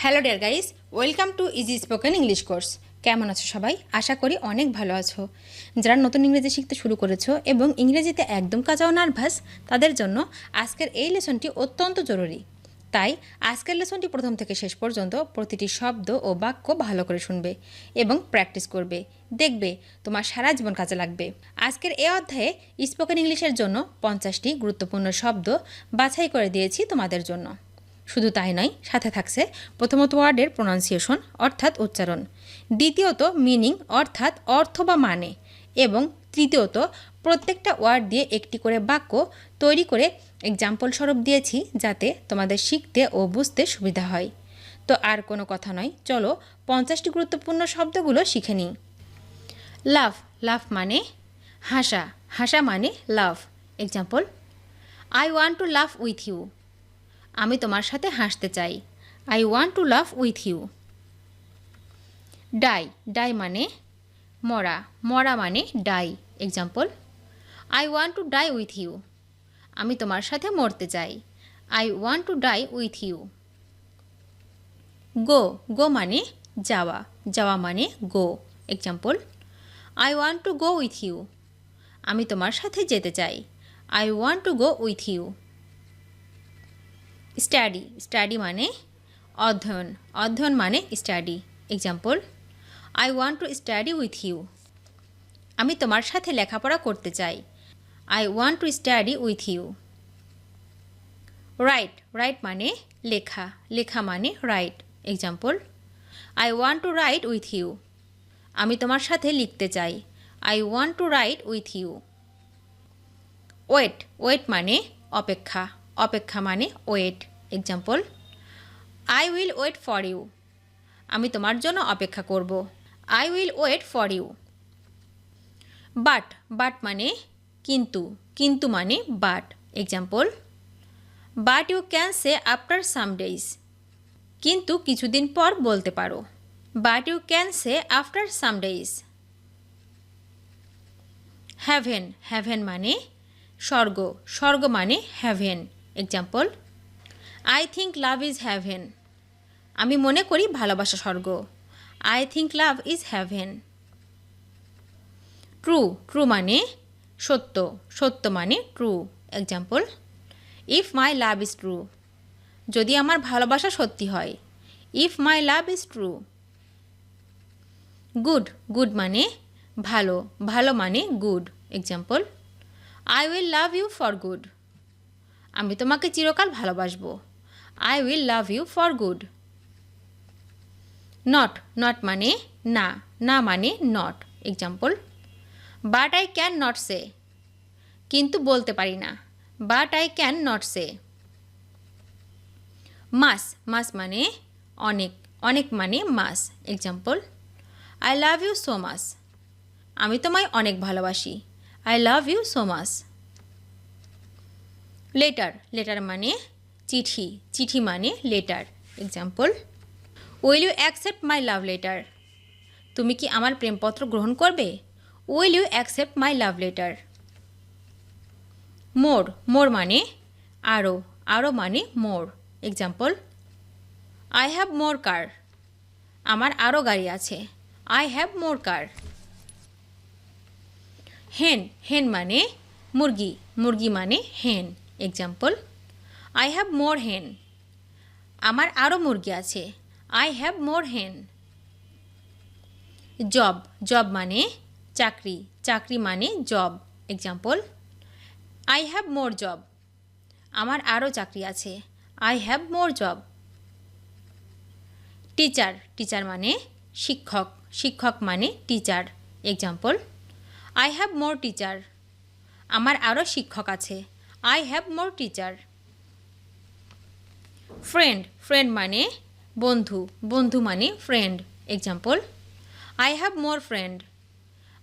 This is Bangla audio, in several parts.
Hello dear guys, welcome to easy spoken English course. কেমন আছো সবাই? আশা করি অনেক ভালো আছো। যারা নতুন ইংরেজি শিখতে শুরু করেছো এবং ইংরেজিতে একদম কাঁচাও নার্ভাস, তাদের জন্য আজকের এই লেসনটি অত্যন্ত জরুরি। তাই আজকের লেসনটি প্রথম থেকে শেষ পর্যন্ত প্রতিটি শব্দ ও বাক্য ভালো করে শুনবে এবং প্র্যাকটিস করবে। দেখবে তোমার সারা জীবন কাজে লাগবে। আজকের এই অধ্যায়ে স্পোকেন ইংলিশের জন্য 50টি গুরুত্বপূর্ণ শব্দ বাছাই করে দিয়েছি তোমাদের জন্য। শুধু তাই নয়, সাথে থাকছে প্রথমত ওয়ার্ডের প্রোনাউন্সিয়েশন অর্থাৎ উচ্চারণ, দ্বিতীয়ত মিনিং অর্থাৎ অর্থ বা মানে, এবং তৃতীয়ত প্রত্যেকটা ওয়ার্ড দিয়ে একটি করে বাক্য তৈরি করে এক্সাম্পল স্বরূপ দিয়েছি যাতে তোমাদের শিখতে ও বুঝতে সুবিধা হয়। তো আর কোনো কথা নয়, চলো 50টি গুরুত্বপূর্ণ শব্দগুলো শিখে নিই। লাভ, লাভ মানে হাসা, হাসা মানে love. Example, I want to love with you. আমি তোমার সাথে হাসতে চাই। I want to love with you. Die, die মানে মরা, মরা মানে die. Example, I want to die with you. আমি তোমার সাথে মরতে চাই। I want to die with you. Go, go মানে যাওয়া, যাওয়া মানে go. Example, I want to go with you. আমি তোমার সাথে যেতে চাই। I want to go with you. Study, study মানে অধ্যয়ন, অধ্যয়ন মানে study. Example, I want to study with you. আমি তোমার সাথে লেখাপড়া করতে চাই। I want to study with you. Write, write মানে লেখা, লেখা মানে write. Example, I want to write with you. আমি তোমার সাথে লিখতে চাই। I want to write with you. Wait, wait মানে অপেক্ষা, অপেক্ষা মানে wait. Example, I will wait for you. আমি তোমার জন্য অপেক্ষা করব। I will wait for you. But, but মানে কিন্তু, কিন্তু মানে but. Example, but you can say after some days. কিন্তু কিছুদিন পর বলতে পারো। But you can say after some days. Heaven, heaven মানে স্বর্গ, স্বর্গ মানে heaven. Example, I think love is heaven. আমি মনে করি ভালোবাসা স্বর্গ। I think love is heaven. True, true মানে সত্য, সত্য মানে true. Example, if my love is true. যদি আমার ভালোবাসা সত্যি হয়। If my love is true. Good, good মানে ভালো, ভালো মানে good. Example, I will love you for good. আমি তোমাকে চিরকাল ভালোবাসবো। I will love you for good. Not, not মানে না, না মানে not. Example, but I can not say. কিন্তু বলতে পারি না। But I can not say. Much, much মানে অনেক, অনেক মানে much. Example, I love you so much. আমি তোমায় অনেক ভালোবাসি। I love you so much. Letter, letter মানে চিঠি, চিঠি মানে letter. Example, will you accept my love letter. তুমি কি আমার প্রেমপত্র গ্রহণ করবে? Will you accept my love letter. More, more মানে আরও, আরও মানে more. Example, I have more car. আমার আরও গাড়ি আছে। I have more car. Hen, hen মানে মুরগি, মুরগি মানে হেন। এক্সাম্পল, আই হ্যাভ মোর হেন। আমার আরও মুরগি আছে। আই হ্যাভ মোর হেন। জব, জব মানে চাকরি, চাকরি মানে job. Example, I have more job. আমার আরও চাকরি আছে। I have more job. Teacher, teacher মানে শিক্ষক, শিক্ষক মানে teacher. Example, I have more teacher. আমার আরও শিক্ষক আছে। I have more teacher. Friend, friend মানে বন্ধু, বন্ধু মানে friend. Example, I have more friend.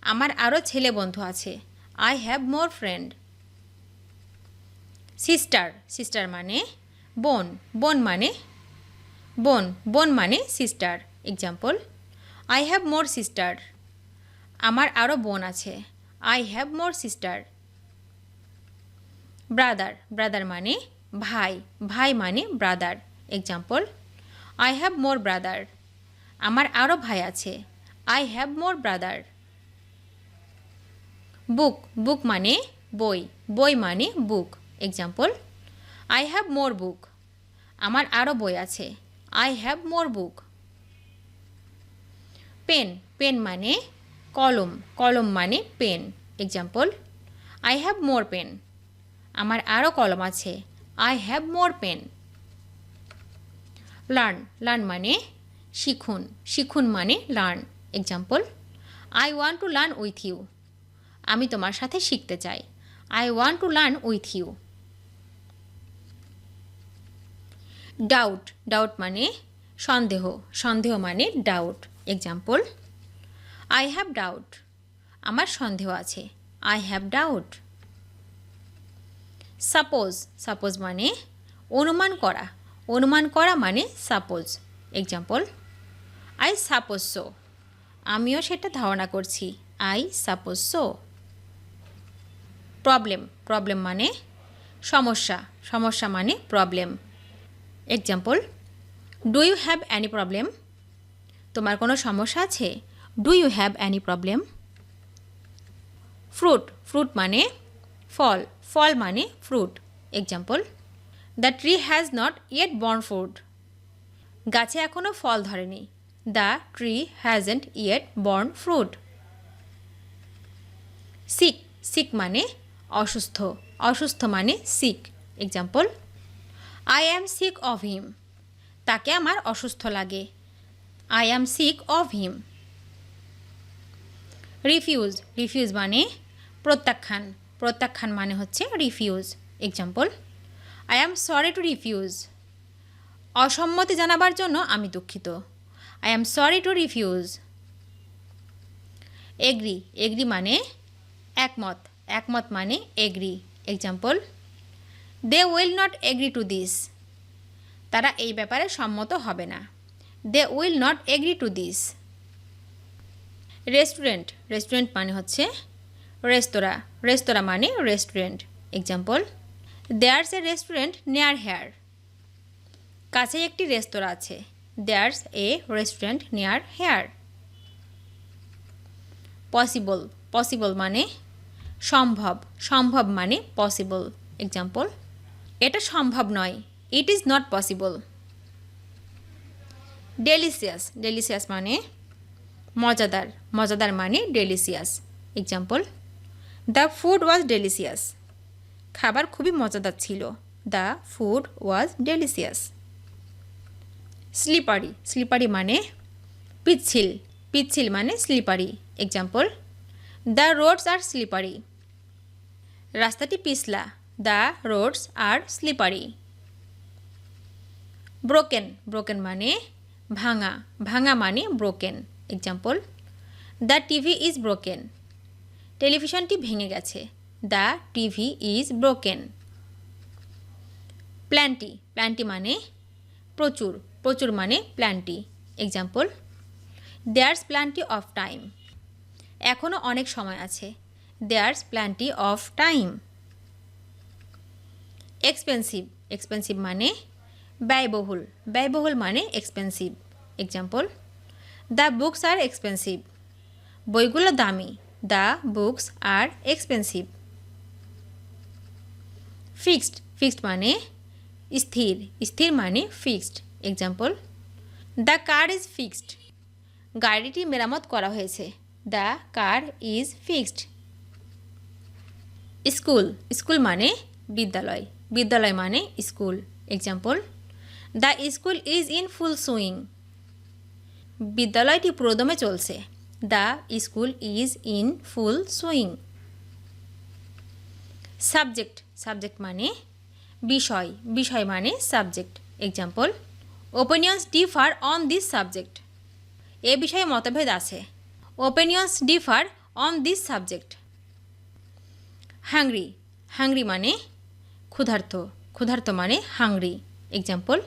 আমার আরও ছেলে বন্ধু আছে। I have more friend. Sister, sister মানে বোন, বোন মানে বোন, বোন মানে sister. Example, I have more sister. আমার আরও বোন আছে। I have more sister. Brother, brother মানে ভাই, ভাই মানে brother. Example, I have more brother. আমার আরও ভাই আছে। I have more brother. Book, book মানে বই, বই মানে book. Example, I have more book. আমার আরও বই আছে। I have more book. Pen, pen মানে কলম, কলম মানে pen. Example, I have more pen. আমার আরও কলম আছে। I have more pen. Learn, learn মানে শিখুন, শিখুন মানে learn. Example, I want to learn with you. আমি তোমার সাথে শিখতে চাই। I want to learn with you. Doubt, doubt মানে সন্দেহ, সন্দেহ মানে doubt. Example, I have doubt. আমার সন্দেহ আছে। I have doubt. Suppose, suppose মানে অনুমান করা, অনুমান করা মানে suppose. Example, I suppose so. আমিও সেটা ধারণা করছি। I suppose so. Problem, problem মানে সমস্যা, সমস্যা মানে problem. Example, do you have any problem? তোমার কোনো সমস্যা আছে? Do you have any problem? Fruit, fruit মানে ফল, ফল মানে fruit. Example, the tree has not yet born fruit. গাছে এখনও ফল ধরেনি। The tree hasn't yet born fruit. Sick, sick মানে অসুস্থ, অসুস্থ মানে sick. Example, I am sick of him. তাকে আমার অসুস্থ লাগে। I am sick of him. Refuse, refuse মানে প্রত্যাখ্যান, প্রত্যাখ্যান মানে হচ্ছে refuse. Example, I am sorry to refuse. অসম্মতি জানাবার জন্য আমি দুঃখিত। I am sorry to refuse. Agree, agree মানে একমত, একমত মানে agree. Example, they will not agree to this. তারা এই ব্যাপারে সম্মত হবে না। They will not agree to this. Restaurant, restaurant মানে হচ্ছে রেস্তোরাঁ, রেস্তোরাঁ মানে restaurant. Example, there's a restaurant near here. কাছে একটি রেস্তোরাঁ আছে। There's a restaurant near here. Possible, possible মানে সম্ভব, সম্ভব মানে পসিবল। এক্সাম্পল, এটা সম্ভব নয়। It is not possible. Delicious, delicious মানে মজাদার, মজাদার মানে delicious. Example, the food was delicious. খাবার খুবই মজাদার ছিল। The food was delicious. Slippery, slippery মানে পিচ্ছিল, পিচ্ছিল মানে slippery. Example, the roads are slippery. রাস্তাটি পিছলা। The roads are slippery. Broken, broken মানে ভাঙা, ভাঙা মানে broken. Example, the TV is broken. টেলিভিশনটি ভেঙে গেছে। The TV is broken. Plenty, plenty মানে প্রচুর, প্রচুর মানে plenty. Example, there's plenty of time. এখনও অনেক সময় আছে। There's plenty of time. Expensive, expensive মানে ব্যয়বহুল, ব্যয়বহুল মানে expensive. Example, the books are expensive. বইগুলো দামি। The books are expensive. Fixed, fixed মানে স্থির, স্থির মানে fixed. Example, the car is fixed. গাড়িটি মেরামত করা হয়েছে। The car is fixed. School, school মানে বিদ্যালয়, বিদ্যালয় মানে school. Example, the school is in full swing. বিদ্যালয়টি পুরোদমে চলছে। The school is in full swing. Subject, subject মানে বিষয়, বিষয় মানে subject. Example, opinions differ on this subject. এ বিষয়ে মতভেদ আছে। Opinions differ on this subject. Hungry, hungry মানে ক্ষুধার্ত, ক্ষুধার্ত মানে hungry. Example,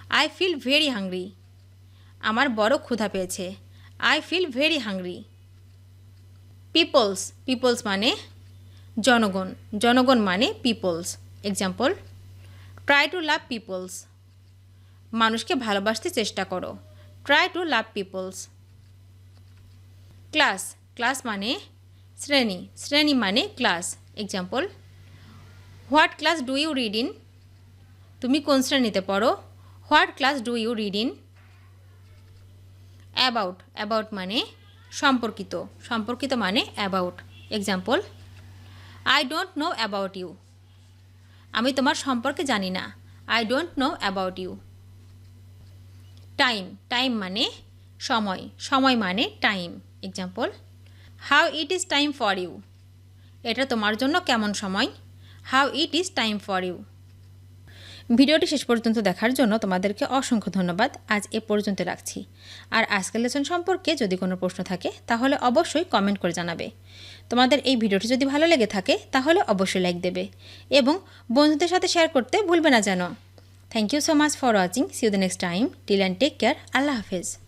I feel very hungry. আমার বড় ক্ষুধা পেয়েছে। I feel very hungry. Peoples, peoples মানে জনগণ, জনগণ মানে peoples. Example, try to love peoples. মানুষকে ভালোবাসতে চেষ্টা করো। Try to love people's. Class, class মানে শ্রেণী, শ্রেণী মানে class. Example, what class do you read in? তুমি কোন শ্রেণীতে পড়ো? What class do you read in? About, about মানে সম্পর্কিত, সম্পর্কিত মানে about. Example, I don't know about you. আমি তোমার সম্পর্কে জানি না। I don't know about you. Time, time মানে সময়, সময় মানে time. Example, how it is time for you? এটা তোমার জন্য কেমন সময়? How it is time for you. ভিডিওটি শেষ পর্যন্ত দেখার জন্য তোমাদেরকে অসংখ্য ধন্যবাদ। আজ এ পর্যন্ত রাখছি। আর আজকের লেসন সম্পর্কে যদি কোনো প্রশ্ন থাকে তাহলে অবশ্যই কমেন্ট করে জানাবে। তোমাদের এই ভিডিওটি যদি ভালো লেগে থাকে তাহলে অবশ্যই লাইক দেবে এবং বন্ধুদের সাথে শেয়ার করতে ভুলবে না যেন। Thank you so much for watching. See you the next time. Till and take care. আল্লাহ হাফেজ।